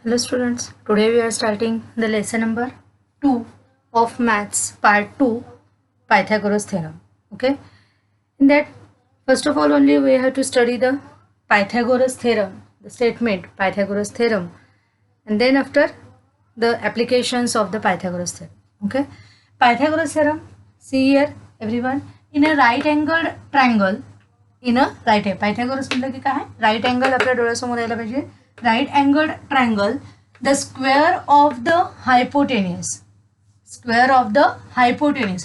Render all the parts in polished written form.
Hello students, today we are starting the lesson number 2 of maths part 2 Pythagoras theorem. Okay, in that first of all only we have to study the Pythagoras theorem, the statement Pythagoras theorem, and then after the applications of the Pythagoras theorem. Okay, Pythagoras theorem, see here everyone, in a right angled triangle, in a right angle, Pythagoras मतलब की काय आहे, right angle आपल्या डोळ्यासमोर यायला पाहिजे. Right angled triangle, the square of the hypotenuse,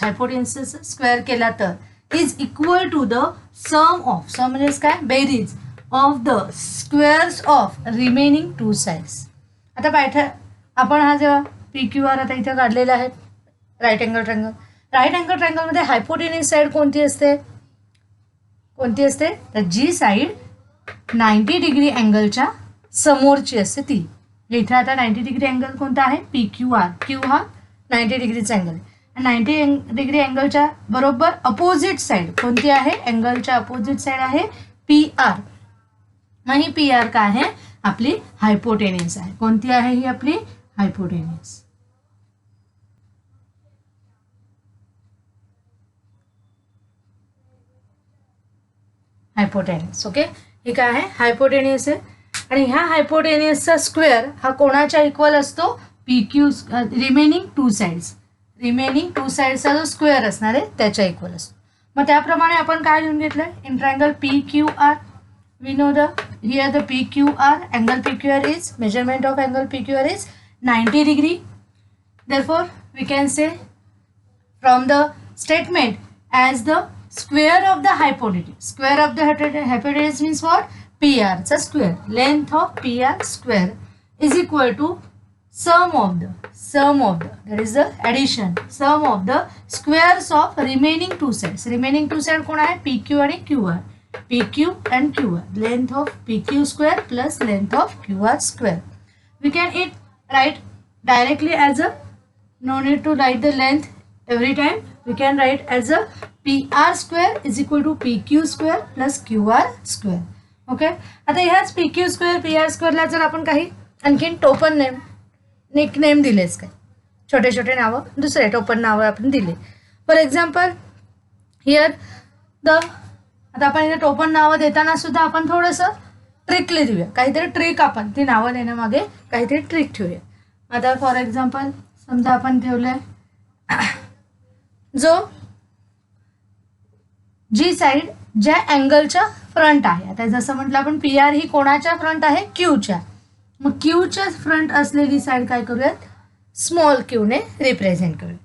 hypotenuse square केला तर is equal to the sum म्हणजेच काय, बेरीज of the squares of remaining two sides. आता आपण हा जेव्हा PQR आता इथे काढलेला आहे राईट अँगल ट्रायंगल मध्ये हायपोटेन्यूज साइड कोणती असते तर जी साइड 90 डिग्री अँगलच्या समोरची असते ती. इथे आता 90 डिग्री अँगल कोणता आहे, PQR. क्यू हा 90 डिग्रीचा अँगल आहे. 90 डिग्री अँगलच्या बरोबर अपोजिट साइड कोणती आहे, अँगलच्या अपोजिट साइड आहे PR. मग ही PR काय आहे, आपली हायपोटेन्यूज आहे. कोणती आहे ही आपली हायपोटेन्यूज. हायपोटेन्यूज. ओके, ही काय आहे, हायपोटेन्यूज आहे. आणि ह्या हायपोटेन्यूजचा स्क्वेअर हा कोणाच्या इक्वल असतो, PQ रिमेनिंग टू साइड्सचा जो स्क्वेअर असणार आहे त्याच्या इक्वल असतो. मग त्याप्रमाणे आपण काय लिहून घेतलंय, in triangle PQR we know the here the PQR angle PQR is measurement of angle PQR is 90 degree. Therefore we can say from the statement as the square of the hypotenuse means what, PR चा square, length of PR square is equal to sum of the that is the addition, sum of the squares of remaining two sides. remaining two side कोण आहे, PQ आणि QR. PQ and QR, length of PQ square plus length of QR square. We can write directly as a, no need to write the length every time, we can write as a PR square is equal to PQ square plus QR square. Okay, आता ह्याच PQ square PR स्क्वेअरला जर आपण काही आणखीन टोपन name nick name दिलेच, काय छोटे छोटे नावं, दुसरे टोपन नावं आपण दिले. फॉर एक्झाम्पल हिअर आता आपण इथे टोपन नावं देताना सुद्धा आपण थोडंसं ट्रिकली देऊया, काहीतरी ट्रिक, आपण ती नावं देण्यामागे काहीतरी ट्रिक ठेवूया. आता फॉर एक्झाम्पल समजा आपण ठेवलंय जी साइड ज्या अँगलच्या फ्रंट आहे. आता जसं म्हटलं आपण PR ही कोणाच्या फ्रंट आहे, Qच्या. मग Qच्या फ्रंट असलेली साइड काय करूयात, स्मॉल Qने रिप्रेझेंट करूया.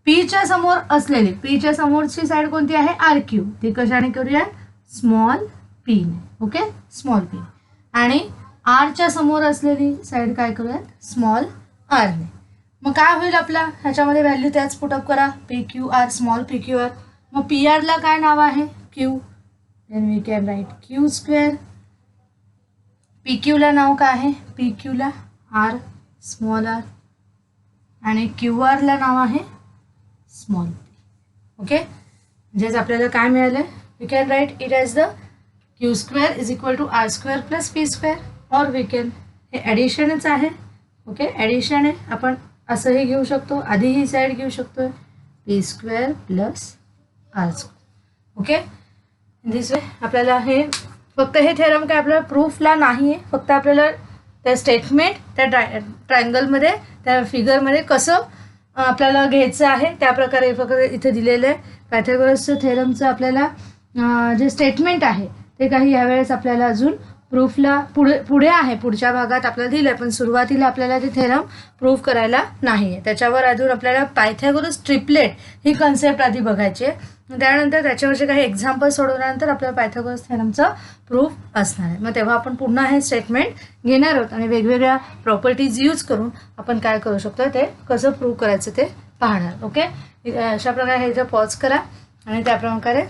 Pच्या समोर असलेली, Pच्या समोरची साइड कोणती आहे, RQ, ती कशाने करूया, स्मॉल P ने. Okay, small P. आणि Rच्या समोर असलेली साइड काय करूयात, स्मॉल R ने. मग काय होईल आपला, ह्याच्यामध्ये व्हॅल्यू त्याच पुटअप करा, PQR स्मॉल PQR. मग PR ला काय नाव आहे, Q, then we can write Q square. PQ ला नाव काय आहे, PQ ला R स्मॉल r, आणि QR ला नाव आहे स्मॉल p. ओके, म्हणजेच आपल्याला काय मिळालं, we can write it as the Q square is equal to R square plus P square, or we can, हे ॲडिशनच आहे. ओके, ॲडिशन आहे, आपण असंही घेऊ शकतो, आधी ही साईड घेऊ शकतो, P square plus R square. Okay, this way आपल्याला हे फक्त हे थेरम काय आपल्याला प्रूफला नाही आहे, फक्त आपल्याला त्या स्टेटमेंट त्या ट्रायंगलमध्ये त्या फिगरमध्ये कसं आपल्याला घ्यायचं आहे त्या प्रकारे फक्त इथे दिलेलं आहे. पायथागोरस थेरमचं आपल्याला जे स्टेटमेंट आहे ते काही यावेळेस आपल्याला अजून प्रूफला पुढे आहे, पुढच्या भागात आपल्याला दिलं आहे, पण सुरुवातीला आपल्याला ते थेरम प्रूफ करायला नाही आहे. त्याच्यावर अजून आपल्याला पायथागोरस ट्रिपलेट ही कन्सेप्ट आधी बघायची आहे. त्यानंतर त्याच्यावरचे काही एक्झाम्पल सोडवल्यानंतर आपल्याला पायथागोरस थेरमचं प्रूफ असणार आहे. मग तेव्हा आपण पुन्हा हे स्टेटमेंट घेणार आहोत आणि वेगवेगळ्या प्रॉपर्टीज यूज करून आपण काय करू शकतो ते कसं प्रूव्ह करायचं ते पाहणार. ओके, अशा प्रकारे हे जर पॉज करा आणि त्याप्रकारे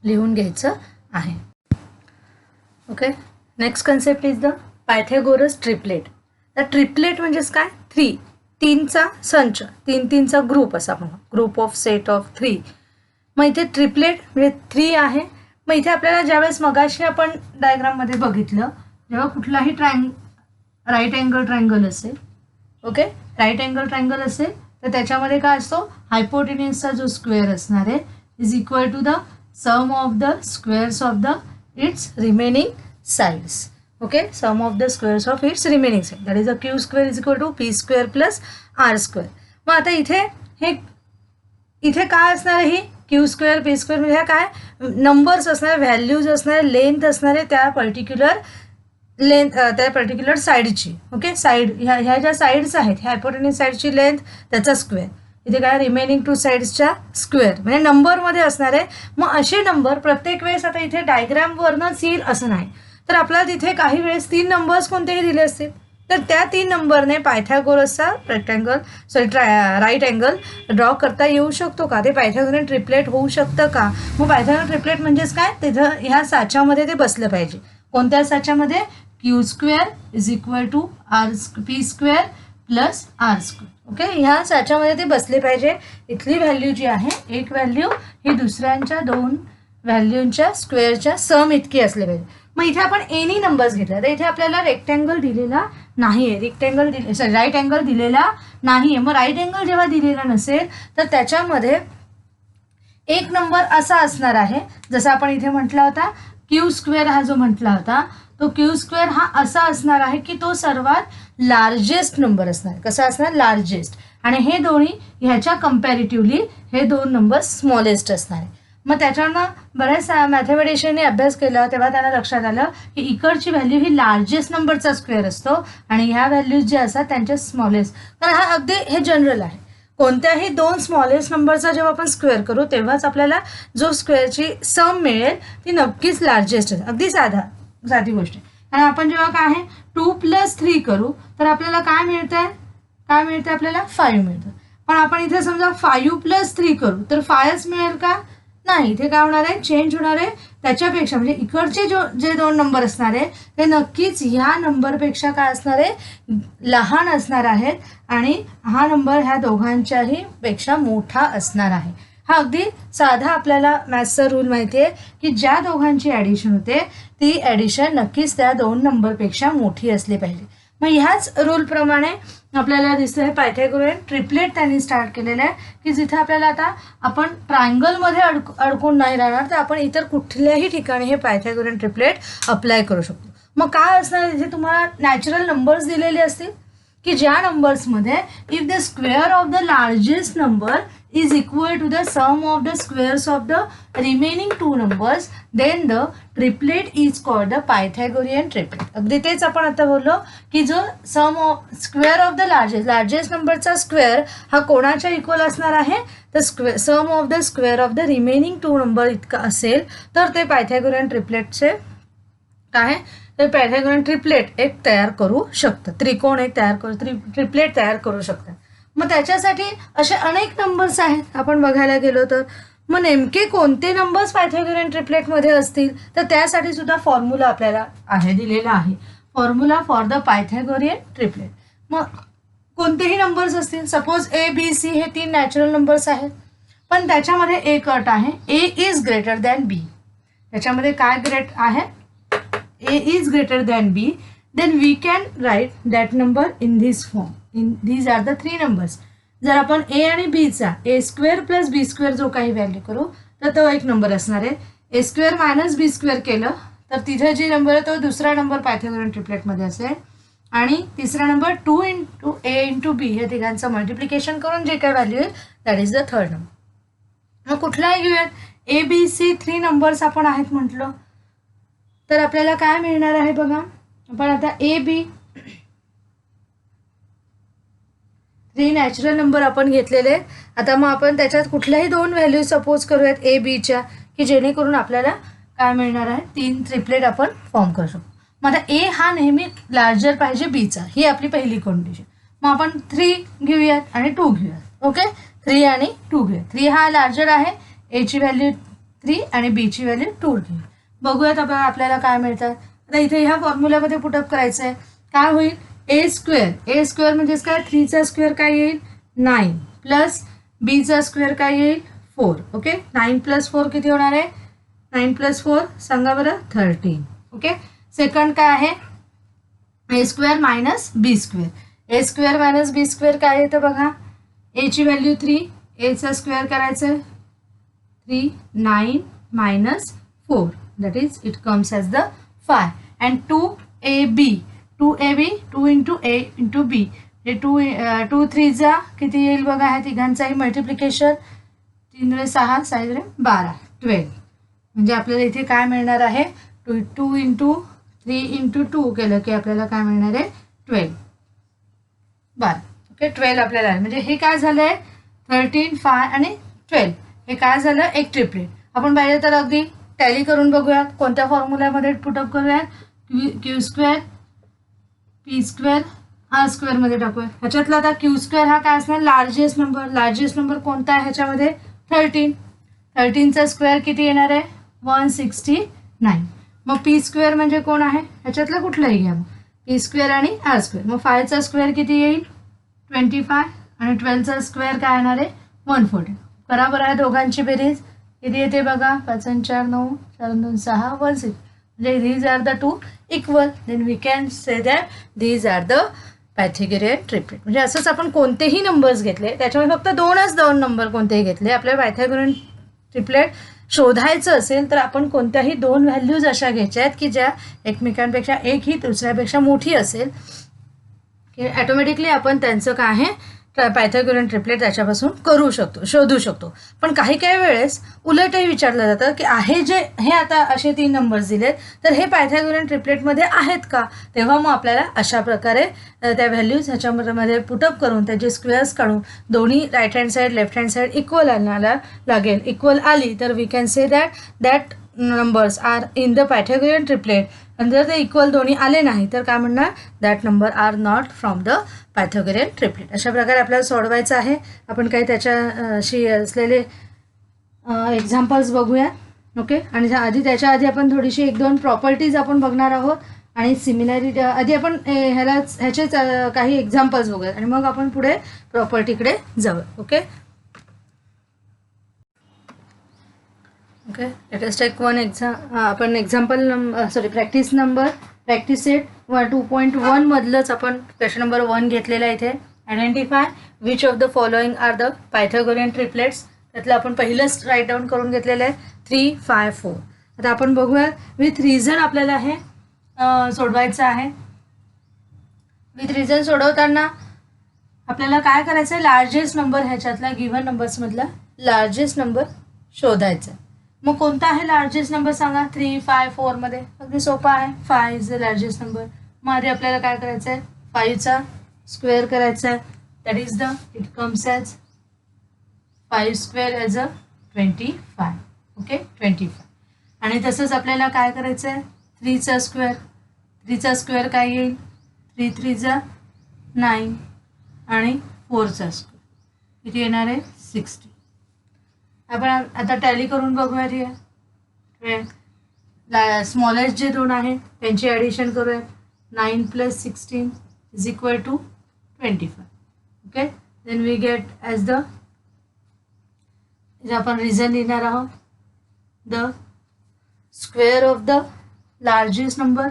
लिहून घ्यायचं आहे. Okay, next concept is the Pythagoras triplet. तर ट्रिपलेट म्हणजेच काय, तीनचा संच, तीनचा ग्रुप असा म्हणा, ग्रुप ऑफ सेट ऑफ 3. मग इथे ट्रिपलेट म्हणजे 3 आहे. मग इथे आपल्याला ज्यावेळेस मगाशी आपण डायग्राममध्ये बघितलं, जेव्हा कुठलाही राईट अँगल ट्रायंगल असेल, ओके, राईट अँगल ट्रायंगल असेल तर त्याच्यामध्ये काय असतो, हायपोटेन्यूसचा जो स्क्वेअर असणार आहे is equal to the sum of the squares of the its remaining sides. Okay, sum of the squares of its remaining side that is a Q square is equal to P square plus R square. मग आता इथे काय असणार आहे, ही Q square P square म्हणजे काय numbers असणार, व्हॅल्यूज असणार, लेंथ असणार आहे त्या पर्टिक्युलर साईडची. ओके, साईड ह्या ज्या साईड्स आहेत ह्या हायपोटेन्यूस साईडची लेंथ त्याचा स्क्वेअर, इथे काय रिमेनिंग टू साईड्सच्या स्क्वेअर म्हणजे नंबरमध्ये असणार आहे. मग असे नंबर प्रत्येक वेळेस आता इथे डायग्रामवरनंच येईल असं नाही, तर आपल्याला तिथे काही वेळेस 3 नंबर्स कोणतेही दिले असतील तर त्या 3 नंबरने पायथागोरसचा राईट अँगल ड्रॉ करता येऊ शकतो का, ते पायथागोरन ट्रिपलेट होऊ शकतं का. मग पायथागोरन ट्रिपलेट म्हणजेच काय, तिथं ह्या साच्यामध्ये ते बसलं पाहिजे. कोणत्या साच्यामध्ये, Q square is equal to P square plus R square. Okay, ह्या साच्यामध्ये ते बसले पाहिजे. इथली व्हॅल्यू जी आहे एक व्हॅल्यू ही दुसऱ्यांच्या 2 व्हॅल्यूंच्या स्क्वेअरच्या सम इतकी असले पाहिजे. मग इथे आपण एनी नंबर्स घेतला तर इथे आपल्याला रेक्टँगल दिलेला नाही आहे, राईट अँगल दिलेला नाही आहे. मग राईट अँगल जेव्हा दिलेला नसेल तर त्याच्यामध्ये एक नंबर असा असणार आहे, जसं आपण इथे म्हटला होता क्यू स्क्वेअर हा जो म्हटला होता तो क्यू स्क्वेअर हा असा असणार आहे की तो सर्वात लार्जेस्ट नंबर असणार. कसा असणार, लार्जेस्ट. आणि हे दोन्ही ह्याच्या कम्पॅरेटिव्हली हे 2 नंबर स्मॉलेस्ट असणार आहे. मग त्याच्यानं बऱ्याच मॅथमॅटिशियनने अभ्यास केला तेव्हा त्यांना लक्षात आलं की इकडची व्हॅल्यू ही लार्जेस्ट नंबरचा स्क्वेअर असतो आणि ह्या व्हॅल्यूज जे असतात त्यांच्या स्मॉलेस्ट. कारण हा अगदी हे जनरल आहे, कोणत्याही 2 स्मॉलेस्ट नंबरचा जेव्हा आपण स्क्वेअर करू तेव्हाच आपल्याला जो स्क्वेअरची सम मिळेल ती नक्कीच लार्जेस्ट आहे. अगदी साधी गोष्ट आहे. आणि आपण जेव्हा काय आहे 2 + 3 करू तर आपल्याला काय मिळतं आपल्याला 5 मिळतं. पण आपण इथे समजा 5 + 3 करू तर 5च मिळेल का, नाही. इथे काय होणार आहे, चेंज होणार आहे. त्याच्यापेक्षा म्हणजे इकडचे जे 2 नंबर असणार आहे ते नक्कीच ह्या नंबरपेक्षा काय असणार आहे, लहान असणार आहेत आणि हा नंबर ह्या दोघांच्याही पेक्षा मोठा असणार आहे. हा अगदी साधा आपल्याला मॅथ्सचा रूल माहिती आहे की ज्या दोघांची ॲडिशन होते ती ॲडिशन नक्कीच त्या 2 नंबरपेक्षा मोठी असली पाहिजे. मग ह्याच रूलप्रमाणे आपल्याला दिसतं आहे पायथागोरन ट्रिपलेट त्यांनी स्टार्ट केलेलं आहे की जिथे आपल्याला आता आपण ट्रायंगलमध्ये अडकून नाही राहणार तर आपण इतर कुठल्याही ठिकाणी हे पायथागोरन ट्रिपलेट अप्लाय करू शकतो. मग काय असणार, इथे तुम्हाला नॅचरल नंबर्स दिलेले असतील की ज्या नंबर्समध्ये if the square of the largest number is equal to the sum of the squares of the remaining 2 numbers, then the triplet is called the Pythagorean triplet. अगदी तेच आपण आता बोललो की जो स्क्वेअर ऑफ द लार्जेस्ट नंबरचा square हा कोणाच्या इक्वल असणार आहे, तर sum of the square of the remaining 2 number इतका असेल तर ते पायथागोरियन ट्रिपलेटचे काय, ते पायथागोरियन ट्रिपलेट एक तयार करू शकतात, त्रिकोण एक ट्रिपलेट तयार करू शकतात. मग त्याच्यासाठी असे अनेक नंबर्स आहेत आपण बघायला गेलो तर. मग नेमके कोणते नंबर्स पायथागोरियन ट्रिपलेटमध्ये असतील तर त्यासाठी सुद्धा फॉर्म्युला आपल्याला दिलेला आहे, formula for the Pythagorean triplet. मग कोणतेही नंबर्स असतील, सपोज ABC हे 3 नॅचरल नंबर्स आहेत, पण त्याच्यामध्ये एक अट आहे, A is greater than B. त्याच्यामध्ये काय ग्रेट आहे, A is greater than B, then we can write that number in this form. These are the 3 numbers. जर आपण A आणि B चा A² + B² जो काही व्हॅल्यू करू तर तो एक नंबर असणार आहे. A² - B² केलं तर तिथे जे नंबर आहे तो दुसरा नंबर पायथागोरियन ट्रिपलेटमध्ये असेल आणि तिसरा नंबर 2 × A × B हे तिघांचं मल्टिप्लिकेशन करून जे काही व्हॅल्यू आहे that is the third number. मग कुठलाही घेऊयात, ABC 3 नंबर्स आपण आहेत म्हटलं तर आपल्याला काय मिळणार आहे बघा. आपण आता AB 3 नॅचरल नंबर आपण घेतलेले. आता मग आपण त्याच्यात कुठल्याही 2 व्हॅल्यू सपोज करूयात ABच्या की जेणेकरून आपल्याला काय मिळणार आहे, 3 ट्रिपलेट आपण फॉर्म करू शकतो. मग आता A हा नेहमी लार्जर पाहिजे Bचा, ही आपली पहिली कंडिशन. मग आपण 3 घेऊयात आणि 2 घेऊयात. ओके, 3 आणि 2 घेऊयात. 3 हा लार्जर आहे, Aची व्हॅल्यू 3 आणि Bची व्हॅल्यू 2 घेऊयात. बघूयात आपल्याला काय मिळतं. आता इथे ह्या फॉर्म्युल्यामध्ये पुटअप करायचं आहे. काय होईल, A² म्हणजेच काय, 3चा स्क्वेअर काय येईल 9 प्लस Bचा स्क्वेअर काय येईल 4. ओके, 9 + 4 किती होणार आहे, 9 + 4 सांगा बरं 13. ओके, सेकंड काय आहे ए स्क्वेअर मायनस बी स्क्वेअर. ए स्क्वेअर मायनस बी स्क्वेअर काय येतं बघा. एची व्हॅल्यू 3, एचा स्क्वेअर करायचं आहे 3, 9 minus 4, that is it comes as the 5. And 2ab 2 into a into b, हे 2 3 जा किती येईल बघा. ह्या तिघांचाही मल्टिप्लिकेशन 3 रे 6 6 रे 12 12. म्हणजे आपल्याला इथे काय मिळणार आहे. 2 इंटू 3 इंटू 2 केलं की आपल्याला काय मिळणार आहे 12 12. ओके 12 आपल्याला आहे. म्हणजे हे काय झालं आहे 13 5 आणि 12 हे काय झालं एक ट्रिपलेट. आपण पाहिजे तर अगदी टॅली करून बघूयात. कोणत्या फॉर्म्युल्यामध्ये पुटअप करूयात. Q square P square R स्क्वेअरमध्ये टाकूया. ह्याच्यातला आता क्यू स्क्वेअर हा काय असणार लार्जेस्ट नंबर. लार्जेस्ट नंबर कोणता आहे ह्याच्यामध्ये 13. 13चा स्क्वेअर किती येणार आहे 169. मग पी स्क्वेअर म्हणजे कोण आहे ह्याच्यातलं कुठलंही घ्या. मग पी स्क्वेअर आणि आर स्क्वेअर. मग 5चा स्क्वेअर किती येईल 25 आणि 12चा स्क्वेअर काय येणार आहे 140. बरोबर आहे. दोघांची बेरीज किती येते बघा 5 आणि 4 9 4 2 6 16. म्हणजे these are the two equal. Then we can say that these are the Pythagorean triplet. म्हणजे असंच आपण कोणतेही नंबर्स घेतले त्याच्यामध्ये फक्त दोन नंबर कोणतेही घेतले आपल्याला पायथागोरियन ट्रिपलेट शोधायचं असेल तर आपण कोणत्याही 2 व्हॅल्यूज अशा घ्यायच्या आहेत की ज्या एकमेकांपेक्षा एक ही दुसऱ्यापेक्षा मोठी असेल की ॲटोमॅटिकली आपण त्यांचं काय आहे पायथागोरियन ट्रिपलेट त्याच्यापासून करू शकतो शोधू शकतो. पण काही काही वेळेस उलटही विचारलं जातं की आहे जे हे आता असे 3 नंबर्स दिलेत तर हे पायथागोरियन ट्रिपलेटमध्ये आहेत का. तेव्हा मग आपल्याला अशा प्रकारे त्या व्हॅल्यूज ह्याच्यामध्ये पुटअप करून त्याचे स्क्वेअर्स काढून दोन्ही right hand side left hand side equal आणायला लागेल. इक्वल आली तर we can say that numbers are in the Pythagorean triplet. आणि जर ते इक्वल दोन्ही आले नाही तर काय म्हणणार that number are not from the Pythagorean triplet. अशा प्रकारे आपल्याला सोडवायचं आहे. आपण काही त्याच्याशी असलेले एक्झाम्पल्स बघूया. ओके. आणि त्याच्या आधी आपण थोडीशी 1-2 प्रॉपर्टीज आपण बघणार आहोत आणि सिमिलॅरिटी आधी आपण ह्याचेच काही एक्झाम्पल्स बघूयात आणि मग आपण पुढे प्रॉपर्टीकडे जाऊया. Okay okay. Let us take one आपण एक्झाम्पल प्रॅक्टिस सेट 2.1 मधलंच आपण क्वेश्चन नंबर 1 घेतलेला आहे इथे. Identify which of the following are the Pythagorean triplets. त्यातलं आपण पहिलंच राईट डाऊन करून घेतलेलं आहे 3 5 4. आता आपण बघूया विथ रिझन आपल्याला हे सोडवायचं आहे. विथ रिझन सोडवताना आपल्याला काय करायचं आहे लार्जेस्ट नंबर ह्याच्यातला गिव्हन नंबर्समधला लार्जेस्ट नंबर शोधायचा. मग कोणता आहे लार्जेस्ट नंबर सांगा 3 5 4 मध्ये. अगदी सोपा आहे 5 इज द लार्जेस्ट नंबर. मग आधी आपल्याला काय करायचं आहे 5चा स्क्वेअर करायचा आहे. That is the it comes as 5 square as a 25. Okay 25. आणि तसंच आपल्याला काय करायचं आहे 3चा स्क्वेअर काय येईल 3 3 जा 9 आणि 4चा स्क्वेअर किती येणार आहे 60. आपण आता टॅली करून बघूयात. हे स्मॉलेस्ट जे 2 आहे त्यांची ॲडिशन करूयात. 9 + 16 is equal to 25. Okay. Then we get as the आपण रिझन लिहिणार आहोत the square of the largest number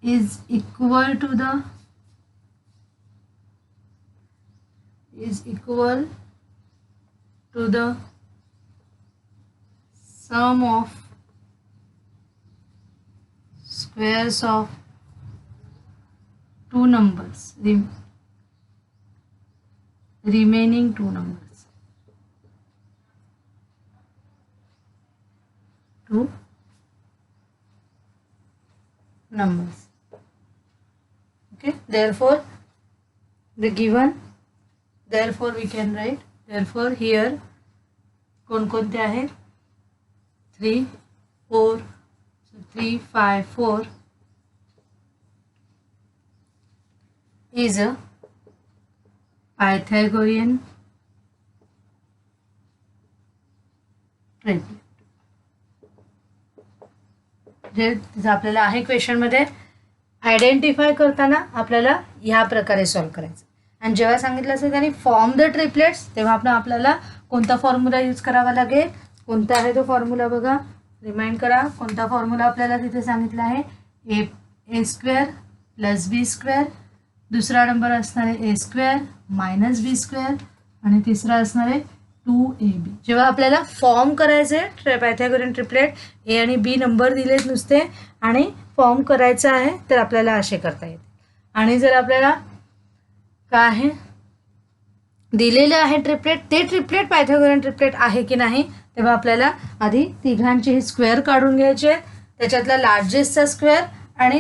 is equal to the sum of squares of 2 numbers remaining 2 numbers. 2 numbers. Okay, therefore we can write therefore here कोणते आहेत 3 4 3 5 4 is a Pythagorean triplet. जे आपल्याला आहे क्वेश्चनमध्ये identify करताना आपल्याला ह्या प्रकारे सॉल्व करायचं. आणि जेव्हा सांगितलं असेल त्यांनी फॉर्म द ट्रिपलेट्स, तेव्हा आपल्याला कोणता फॉर्म्युला यूज करावा लागेल? कोणता आहे तो फॉर्म्युला बघा, रिमाइंड करा. कोणता फॉर्म्युला आपल्याला तिथे सांगितला आहे? ए स्क्वेअर प्लस बी स्क्वेअर, दुसरा नंबर असणार आहे ए स्क्वेअर मायनस बी स्क्वेअर, आणि तिसरा असणार आहे 2ab. जेव्हा आपल्याला फॉर्म करायचे पायथागोरन ट्रिपलेट, ए आणि बी नंबर दिलेत नुसते आणि फॉर्म करायचा आहे, तर आपल्याला असे करता येते. आणि जर आपल्याला काय आहे दिलेलं आहे ट्रिपलेट, ते ट्रिपलेट पायथागोरन ट्रिपलेट आहे की नाही, तेव्हा आपल्याला आधी तिघांचे स्क्वेअर काढून घ्यायचे, त्याच्यातला लार्जेस्टचा स्क्वेअर आणि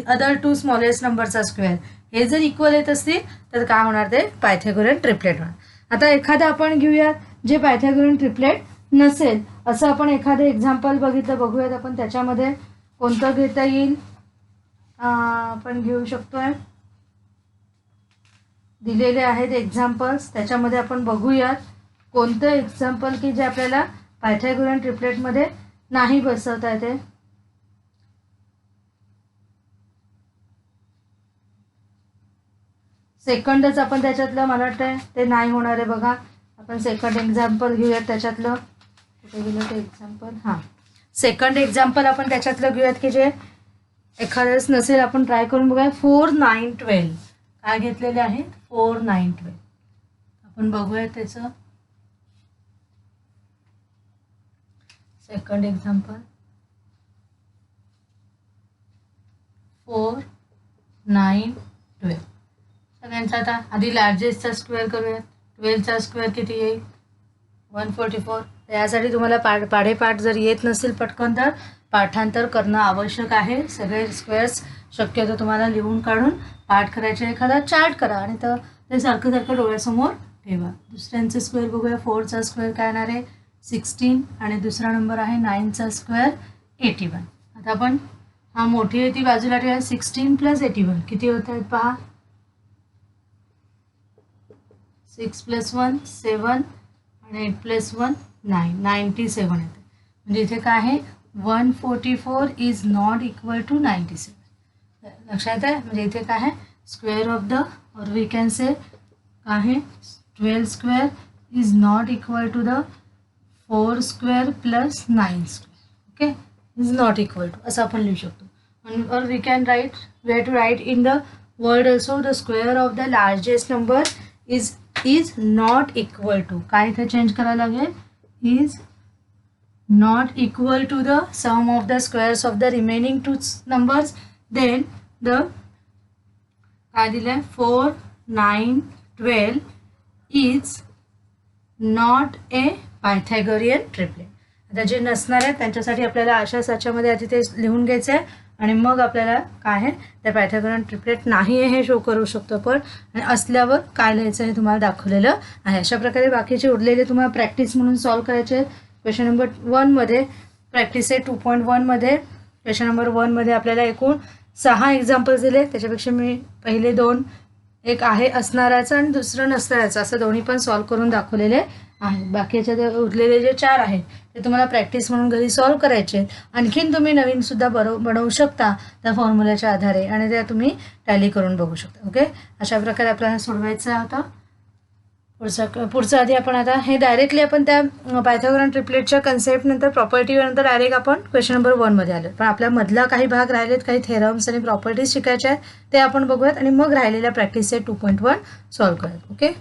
अदर 2 स्मॉलेस्ट नंबरचा स्क्वेअर, हे जर इक्वल येत असतील तर काय होणार? ते पायथागोरन ट्रिपलेट होणार. आता एखादं आपण घेऊयात जे पायथागोरन ट्रिपलेट नसेल, असं आपण एखादं एक्झाम्पल बघूयात आपण. त्याच्यामध्ये कोणतं घेता येईल? आपण घेऊ शकतोय, दिलेले आहेत एक्झाम्पल्स, त्याच्यामध्ये आपण बघूयात कोणतं एक्झाम्पल की जे आपल्याला पायथागोरन ट्रिपलेटमध्ये नाही बसवता येते. सेकंडच आपण त्याच्यातलं, मला वाटतं ते नाही होणार आहे. बघा आपण सेकंड एक्झाम्पल घेऊयात त्याच्यातलं. कुठे गेलं ते एक्झाम्पल? हां, सेकंड एक्झाम्पल आपण त्याच्यातलं घेऊयात की जे एखाद्याच नसेल. आपण ट्राय करून बघूया. 4, 9, 12 काय घेतलेले आहेत? 4, 9, 12 आपण बघूयात त्याचं सेकंड एक्झाम्पल. 4, 9, 12 सगळ्यांचा आता आधी लार्जेस्टचा स्क्वेअर करूयात. 12चा स्क्वेअर किती येईल? 144. यासाठी तुम्हाला पाढेपाठ जर येत नसेल पटकन तर पाठांतर करणं आवश्यक आहे. सगळे स्क्वेअर्स शक्यतो तुम्हाला लिहून काढून पाठ करायचे, एखादा चार्ट करा आणि तर ते सारखं डोळ्यासमोर ठेवा. दुसऱ्यांचे स्क्वेअर बघूया. 4चा स्क्वेअर काय येणार आहे? 16 आणि दुसरा नंबर आहे 9चा स्क्वेअर 81. आता आपण हा मोठी आहे ती बाजूला ठेवा. 16 + 81 किती होत आहेत पहा. 6 + 1 7 आणि 8 + 1 9, 97 येते. म्हणजे इथे काय आहे? 144 इज नॉट इक्वल टू 97. लक्षात आहे? म्हणजे इथे काय आहे? स्क्वेअर ऑफ द, और वी कॅन से काय आहे? 12 square is not equal to the 4 square plus 9 square. Okay, is not equal to असं आपण लिहू शकतो. और we can write in the word also the square of the largest number is not equal to, काय इथे change करायला लागेल? is not equal to the sum of the squares of the remaining 2 numbers. then the काय दिलंय? 4, 9, 12 is not a Pythagorean triplet. आता जे नसणार आहेत त्यांच्यासाठी आपल्याला अशा साच्यामध्ये आधी ते लिहून घ्यायचं आहे आणि मग आपल्याला काय आहे त्या पायथागोरन ट्रिपलेट नाही आहे हे शो करू शकतो आपण. आणि असल्यावर काय लिहायचं हे तुम्हाला दाखवलेलं आहे. अशा प्रकारे बाकीचे उरलेले तुम्हाला प्रॅक्टिस म्हणून सॉल्व करायचे आहेत. क्वेश्चन नंबर 1मध्ये प्रॅक्टिस आहे 2.1मध्ये. क्वेश्चन नंबर 1मध्ये आपल्याला एकूण 6 एक्झाम्पल्स दिले. त्याच्यापेक्षा मी पहिले 2, एक आहे असणाऱ्याचं आणि दुसरं नसणाऱ्याचं, असं दोन्ही पण सॉल्व करून दाखवलेले आहेत. बाकीचे जे उरलेले जे 4 आहेत ते तुम्हाला प्रॅक्टिस म्हणून घरी सॉल्व करायचे. आणखीन तुम्ही नवीनसुद्धा बनवू शकता त्या फॉर्म्युल्याच्या आधारे आणि त्या तुम्ही टॅली करून बघू शकता. ओके, अशा प्रकारे आपल्याला सोडवायचं होतं. पुढचं आधी आपण आता हे डायरेक्टली आपण त्या पायथागोरन ट्रिपलेटच्या कन्सेप्ट नंतर प्रॉपर्टीनंतर डायरेक्ट आपण क्वेश्चन नंबर 1मध्ये आलो. पण आपल्या मधला काही भाग राहिलेत, काही थेरम्स आणि प्रॉपर्टीज शिकायचे आहेत ते आपण बघूयात आणि मग राहिलेल्या प्रॅक्टिसचे 2.1 सॉल्व करूयात. ओके,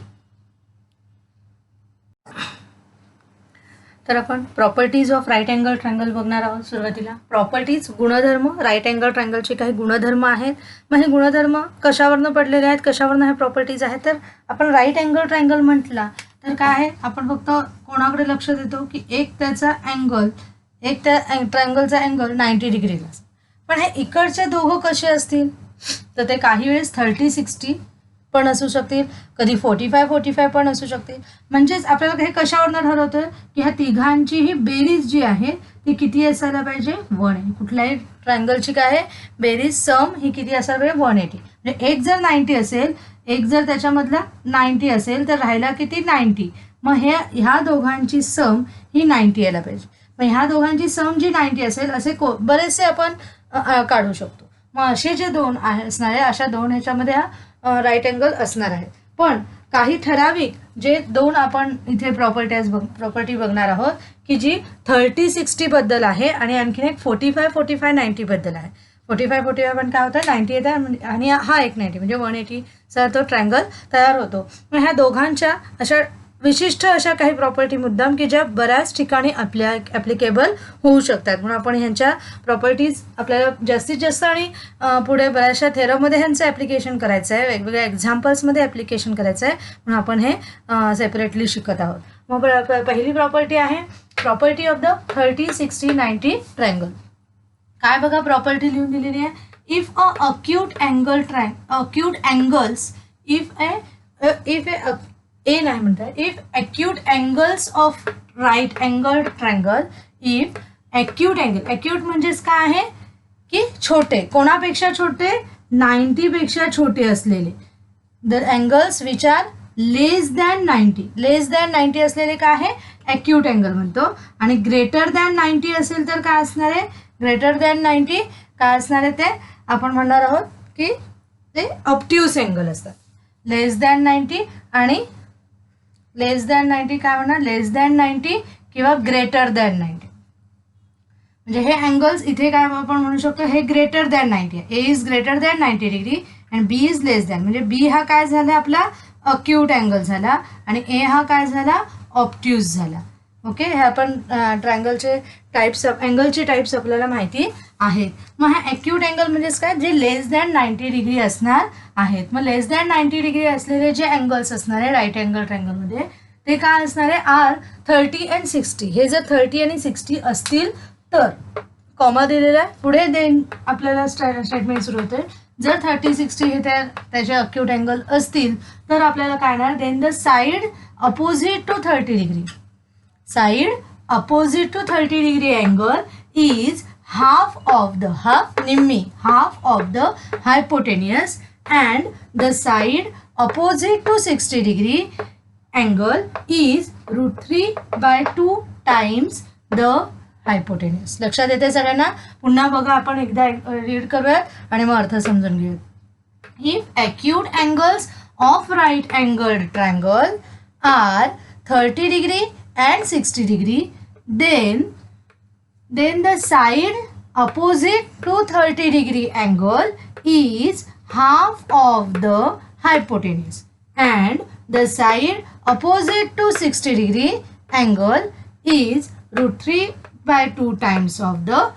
तर आपण properties of right angle triangle बघणार आहोत. सुरुवातीला प्रॉपर्टीज, गुणधर्म. राईट अँगल ट्रायंगलचे काही गुणधर्म आहेत. मग हे गुणधर्म कशावरनं पडलेले आहेत, कशावरनं हे प्रॉपर्टीज आहेत? तर आपण राईट अँगल ट्रायंगल म्हटला तर काय आहे, आपण फक्त कोणाकडे लक्ष देतो की एक त्याचा अँगल, एक त्या ट्रायंगलचा अँगल 90 डिग्रीला. पण हे इकडचे दोघं कसे असतील तर ते काही वेळेस 30-60 पण असू शकतील, कधी 45-45 पण असू शकतील. म्हणजेच आपल्याला हे कशावरनं ठरवतं की ह्या तिघांची ही बेरीज जी आहे ती किती असायला पाहिजे? 180. कुठल्याही ट्रायंगलची काय आहे बेरीज, सम ही किती असायला पाहिजे? 180. म्हणजे एक जर 90 असेल, एक जर त्याच्यामधला 90 असेल तर राहिला किती? 90. मग ह्या दोघांची सम ही 90 यायला पाहिजे. मग ह्या दोघांची सम जी 90 असेल असे बरेचसे आपण काढू शकतो. मग असे जे दोन असणारे, अशा दोन ह्याच्यामध्ये हा राईट अँगल असणार आहे. पण काही ठराविक जे दोन आपण इथे प्रॉपर्टी बघणार आहोत की जी 30-60 बद्दल आहे आणि आणखीन एक 45-45-90 बद्दल आहे. 45-45 पण काय होतं 90 येतं आणि हा एक 90 म्हणजे 180चा तो ट्रायंगल तयार होतो. मग ह्या दोघांच्या अशा विशिष्ट अशा काही प्रॉपर्टी मुद्दाम की ज्या बऱ्याच ठिकाणी ॲप्लिकेबल होऊ शकतात. म्हणून आपण ह्यांच्या प्रॉपर्टीज आपल्याला जास्तीत जास्त आणि पुढे बऱ्याचशा थेरममध्ये ह्यांचं ॲप्लिकेशन करायचं आहे, वेगवेगळ्या एक्झाम्पल्समध्ये ॲप्लिकेशन करायचं आहे. म्हणून आपण हे सेपरेटली शिकत आहोत. मग पहिली प्रॉपर्टी आहे प्रॉपर्टी ऑफ द 30-60-90 ट्रायंगल. काय बघा प्रॉपर्टी लिहून दिलेली आहे. If a acute angles A नाही म्हणतात. If acute angles of right angle triangle, if acute angle म्हणजेच काय आहे की छोटे, कोणापेक्षा छोटे, 90 पेक्षा छोटे असलेले, the angles which are less than 90 असलेले काय आहे अक्यूट अँगल म्हणतो. आणि ग्रेटर दॅन 90 असेल तर काय असणार आहे, ग्रेटर दॅन 90 काय असणार आहे ते आपण म्हणणार आहोत की ते ऑब्ट्यूस अँगल असतात. लेस दॅन 90 आणि लेस दॅन 90 काय म्हणणार, लेस दॅन 90 किंवा ग्रेटर दॅन 90. म्हणजे हे अँगल्स इथे काय आपण म्हणू शकतो, हे ग्रेटर दॅन 90 आहे. A is greater than 90 degree and B is less than, म्हणजे बी हा काय झाला आपला अक्यूट अँगल झाला आणि ए हा काय झाला ऑब्ट्यूस झाला. ओके, हे आपण ट्रायंगलचे टाईप्स अँगलचे टाईप्स आपल्याला माहिती आहेत. मग हा ॲक्यूट अँगल म्हणजेच काय, जे लेस दॅन 90 डिग्री असणार आहेत. मग लेस दॅन 90 डिग्री असलेले जे अँगल्स असणार आहे राईट अँगल ट्रायंगलमध्ये ते काय असणार आहे, आर 30 and 60. हे जर 30 आणि 60 असतील तर कॉमा दिलेला आहे, पुढे देन आपल्याला स्टेटमेंट सुरू होते. जर 30-60 हे त्याचे अक्यूट अँगल असतील तर आपल्याला काय येणार, then the side opposite to 30 degree, side opposite to 30 degree angle is half of the hypotenuse and the side opposite to 60 degree angle is √3/2 times the hypotenuse. लक्षात येते सगळ्यांना. पुन्हा बघा आपण एकदा रीड करूयात आणि मग अर्थ समजून घेऊयात. If acute angles of right angled triangle are 30 degree and 60 degree, then the side opposite to 30 degree angle is half of the hypotenuse and the side opposite to 60 degree angle is √3/2 times of the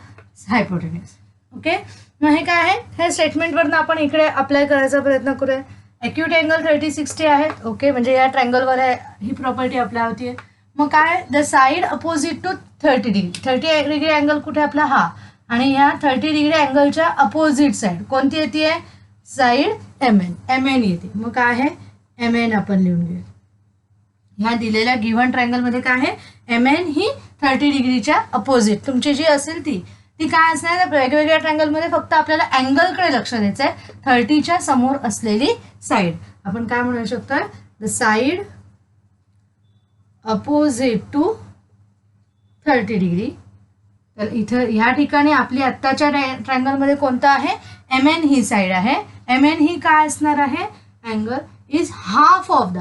hypotenuse. Okay, मग हे काय आहे, हे स्टेटमेंटवरनं आपण इकडे apply करायचा प्रयत्न करूया. ॲक्यूट अँगल 30-60 आहेत. ओके, म्हणजे या ट्रायंगलवर ही प्रॉपर्टी अप्लाय होती. मग काय, the side opposite to 30 degree, 30 degree angle कुठे आपला हा, आणि ह्या 30 डिग्री अँगलच्या अपोजिट साईड कोणती येते, साईड एम एन येते. मग काय आहे एम एन आपण लिहून घेऊया. ह्या दिलेल्या गिव्हन ट्रायंगलमध्ये काय आहे, एम एन ही 30 डिग्रीच्या अपोजिट तुमची जी असेल ती काय असणार. वेगवेगळ्या ट्रायंगलमध्ये फक्त आपल्याला अँगलकडे लक्ष द्यायचं आहे. 30च्या समोर असलेली साईड आपण काय म्हणू शकतो, the side opposite to 30 degree. तर इथं ह्या ठिकाणी आपली आत्ताच्या ट्रायंगलमध्ये कोणता आहे, एम एन ही साईड आहे. एम एन ही काय असणार आहे, angle is half of the,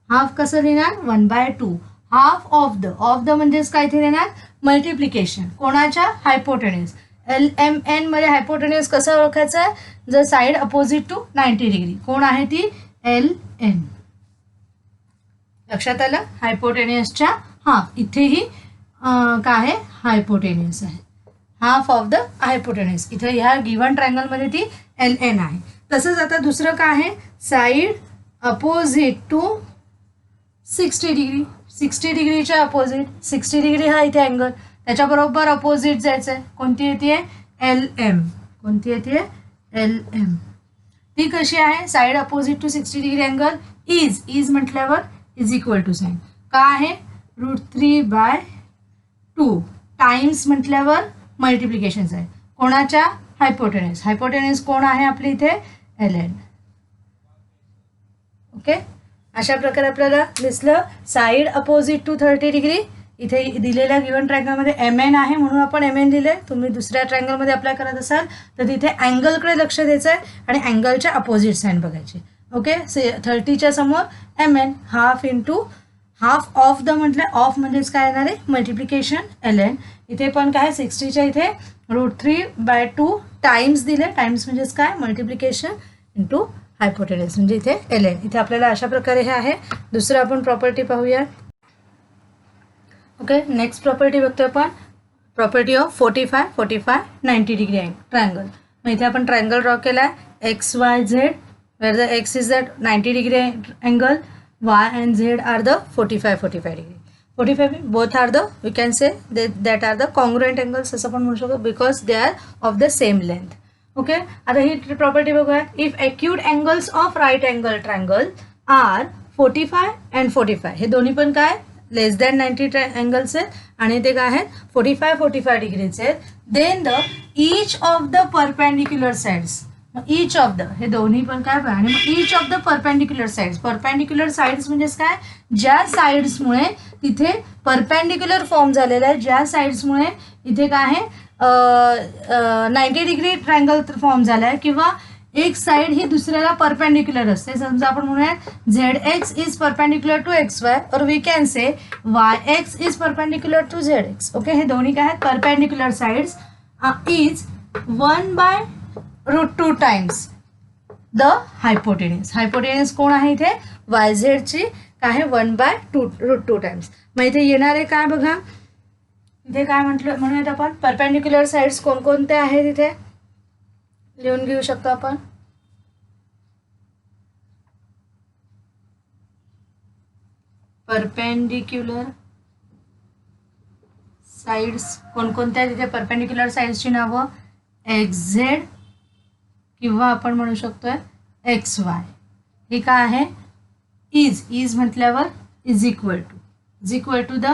half कसं लिहिणार, 1/2. हाफ ऑफ द म्हणजेच काय इथे लिहिणार, मल्टिप्लिकेशन कोणाच्या, हायपोटेन्यूज. LMN मध्ये हायपोटेन्यूज कसं ओळखायचं आहे, जर साईड अपोजिट टू 90 डिग्री कोण आहे ती, LN. लक्षात आलं, हायपोटेन्यूजच्या हाफ, इथेही काय आहे, हायपोटेन्यूज आहे, हाफ ऑफ द हायपोटेन्यूज. इथे ह्या गिव्हन ट्रायंगलमध्ये ती LN आहे. तसंच आता दुसरं काय आहे, साईड अपोजिट टू 60 डिग्री, 60 डिग्रीच्या अपोजिट, 60 डिग्री हा इथे अँगल, त्याच्याबरोबर अपोजिट जायचं आहे. कोणती येते, LM. कोणती येते, LM. ती कशी आहे, side opposite to 60 degree angle is म्हटल्यावर इज इक्वल टू साईन काय आहे, √3/2 टाइम्स म्हटल्यावर मल्टिप्लिकेशन्स आहे कोणाच्या, हायपोटेन्यूज. हायपोटेन्यूज कोण आहे आपली इथे, LN. ओके, अशा प्रकारे आपल्याला दिसलं साईड अपोजिट टू 30 डिग्री इथे दिलेल्या गिवन ट्रायंगलमध्ये MN आहे म्हणून आपण MN लिहिले. तुम्ही दुसऱ्या ट्रायंगलमध्ये अप्लाय करत असाल तर तिथे अँगलकडे लक्ष द्यायचं आहे आणि अँगलच्या अपोजिट साईड बघायची. ओके, 30च्या समोर MN half into half of the म्हटलं, ऑफ म्हणजेच काय येणार आहे मल्टिप्लिकेशन LN. इथे पण काय 60च्या इथे √3/2 टाइम्स दिले, टाइम्स म्हणजेच काय मल्टिप्लिकेशन इंटू हायपोटेनस म्हणजे इथे LN. इथे आपल्याला अशा प्रकारे हे आहे. दुसरं आपण प्रॉपर्टी पाहूया. ओके, नेक्स्ट प्रॉपर्टी बघतोय आपण, प्रॉपर्टी ऑफ 45, 90 डिग्री ट्रायंगल. मग इथे आपण ट्रायंगल ड्रॉ केला आहे XYZ, where the X is the 90 degree angle, Y and Z are the 45 degree. 45 both are the, we can say that are the congruent angles असं पण म्हणू शकतो because they are of the same length. Okay, आता ही property बघूया. If acute angles of right angle triangle are 45 and 45, हे दोन्ही पण काय लेस दॅन 90 अँगल्स आहेत आणि ते काय आहेत 45 डिग्रीचे आहेत. Then the each of the perpendicular sides, each of the हे दोन्ही पण काय आणि मग each of the perpendicular sides, perpendicular sides म्हणजेच काय ज्या साइड्समुळे तिथे परपेंडिक्युलर फॉर्म झालेला आहे, ज्या साइड्समुळे इथे काय आहे 90 डिग्री ट्रायंगल फॉर्म झाला आहे किंवा एक साइड ही दुसऱ्याला परपेंडिक्युलर असते. समजा आपण म्हणूया ZX is perpendicular to XY और we can say YX is perpendicular to ZX. Okay, हे दोन्ही काय आहेत perpendicular sides is 1/√2 times the hypotenuse. Hypotenuse कोण आहे इथे YZ ची काय आहे 1/√2 टाइम्स. मग इथे येणारे काय बघा, इथे काय म्हणूयात आपण परपेंडिक्युलर साइड्स कोणकोणते आहेत इथे लिहून घेऊ शकतो आपण. परपेंडिक्युलर साइड्स कोणकोणत्या तिथे परपेंडिक्युलर साइड्सची नावं XZ किंवा आपण म्हणू शकतोय XY. हे काय आहे इज म्हटल्यावर is equal to the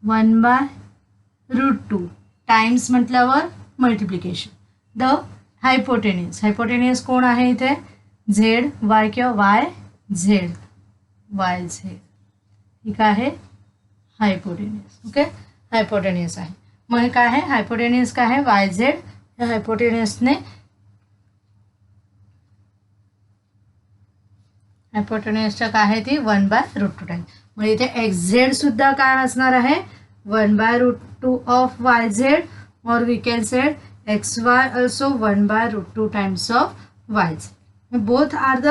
1/√2 times म्हटल्यावर मल्टिप्लिकेशन द हायपोटेनियस कोण आहे इथे ZY किंवा YZ. ही काय आहे हायपोटेनियस. ओके, हायपोटेनियस आहे. मग काय आहे हायपोटेनियस काय आहे YZ. या हायपोटेनियसने हायपोटेनियसच्या काय आहे ती 1/√2 टाइम्स. मग इथे XZ सुद्धा काय असणार आहे 1/√2 ऑफ YZ और we can say XY also 1/√2 times of YZ. Both are the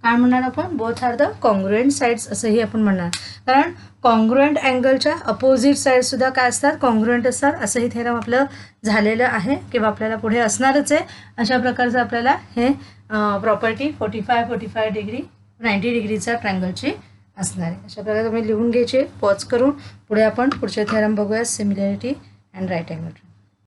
काय म्हणणार आपण both are the congruent sides असंही आपण म्हणणार, कारण कॉन्ग्रुएंट अँगलच्या अपोजिट साइड सुद्धा काय असतात कॉन्ग्रुएंट असतात. असंही थेरम आपलं झालेलं आहे किंवा आपल्याला पुढे असणारच आहे. अशा प्रकारचं आपल्याला हे प्रॉपर्टी 45 डिग्री 90 डिग्रीचा ट्रायंगलची असणार आहे. अशा प्रकारे तुम्ही लिहून घ्यायचे पॉज करून. पुढे आपण पुढचे थेरम बघूया सिमिलॅरिटी अँड राईट अँगल.